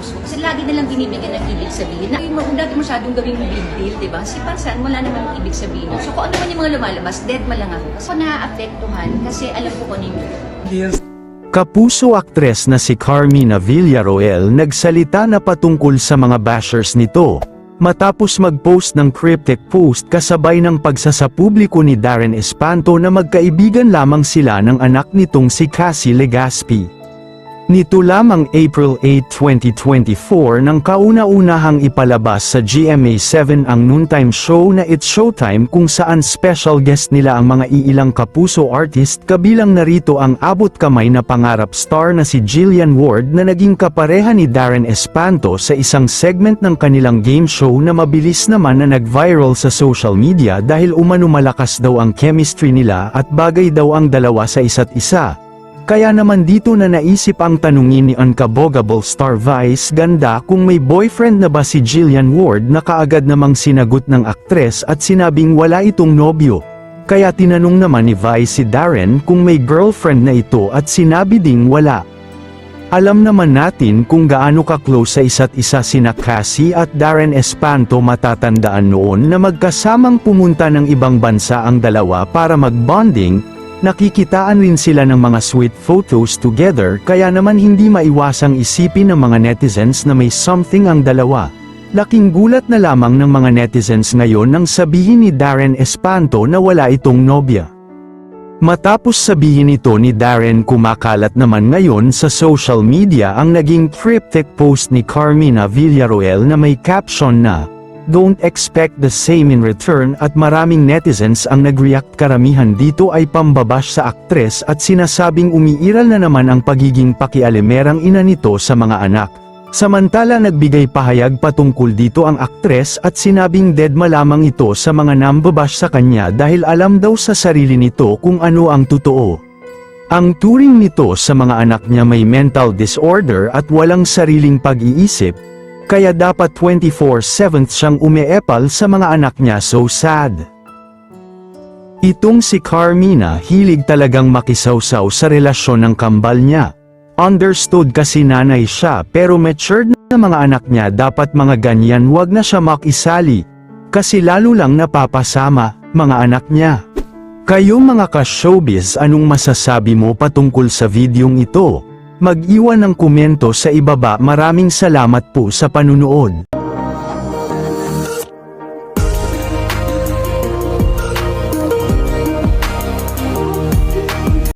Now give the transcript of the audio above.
puso. Kasi lagi nalang binibigyan ng ibig sabihin. Na huwag natin masyadong gawing big deal, di ba? Si Pansan, wala naman ibig sabihin. So kung ano man yung mga lumalabas, dead ma lang ako. Kasi naapektuhan kasi alam ko kung ano yung Kapuso aktres na si Carmina Villaroel nagsalita na patungkol sa mga bashers nito, matapos mag-post ng cryptic post kasabay ng pagsasapubliko ni Darren Espanto na magkaibigan lamang sila ng anak nitong si Cassie Legaspi. Nito lamang April 8, 2024 nang kauna-unahang ipalabas sa GMA7 ang noontime show na It's Showtime kung saan special guest nila ang mga iilang kapuso artist kabilang narito ang abot kamay na pangarap star na si Jillian Ward na naging kapareha ni Darren Espanto sa isang segment ng kanilang game show na mabilis naman na nag-viral sa social media dahil umano malakas daw ang chemistry nila at bagay daw ang dalawa sa isa't isa. Kaya naman dito na naisip ang tanungin ni unkabogable star Vice Ganda kung may boyfriend na ba si Jillian Ward na kaagad namang sinagot ng aktres at sinabing wala itong nobyo. Kaya tinanong naman ni Vice si Darren kung may girlfriend na ito at sinabi ding wala. Alam naman natin kung gaano ka-close sa isa't isa sina Cassie at Darren Espanto, matatandaan noon na magkasamang pumunta ng ibang bansa ang dalawa para mag-bonding. Nakikitaan rin sila ng mga sweet photos together kaya naman hindi maiwasang isipin ng mga netizens na may something ang dalawa. Laking gulat na lamang ng mga netizens ngayon nang sabihin ni Darren Espanto na wala itong nobya. Matapos sabihin ito ni Darren, kumakalat naman ngayon sa social media ang naging cryptic post ni Carmina Villaroel na may caption na "Don't expect the same in return" at maraming netizens ang nag-react. Karamihan dito ay pambabash sa aktres at sinasabing umiiral na naman ang pagiging pakialimerang ina nito sa mga anak. Samantala nagbigay pahayag patungkol dito ang aktres at sinabing deadma lamang ito sa mga nambabash sa kanya dahil alam daw sa sarili nito kung ano ang totoo. Ang turing nito sa mga anak niya may mental disorder at walang sariling pag-iisip, kaya dapat 24/7 siyang umeepal sa mga anak niya. So sad. Itong si Carmina hilig talagang makisawsaw sa relasyon ng kambal niya. Understood kasi nanay siya pero matured na mga anak niya, dapat mga ganyan wag na siya makisali. Kasi lalo lang napapasama, mga anak niya. Kayo mga ka-showbiz, anong masasabi mo patungkol sa videong ito? Mag-iwan ng komento sa ibaba. Maraming salamat po sa panunood.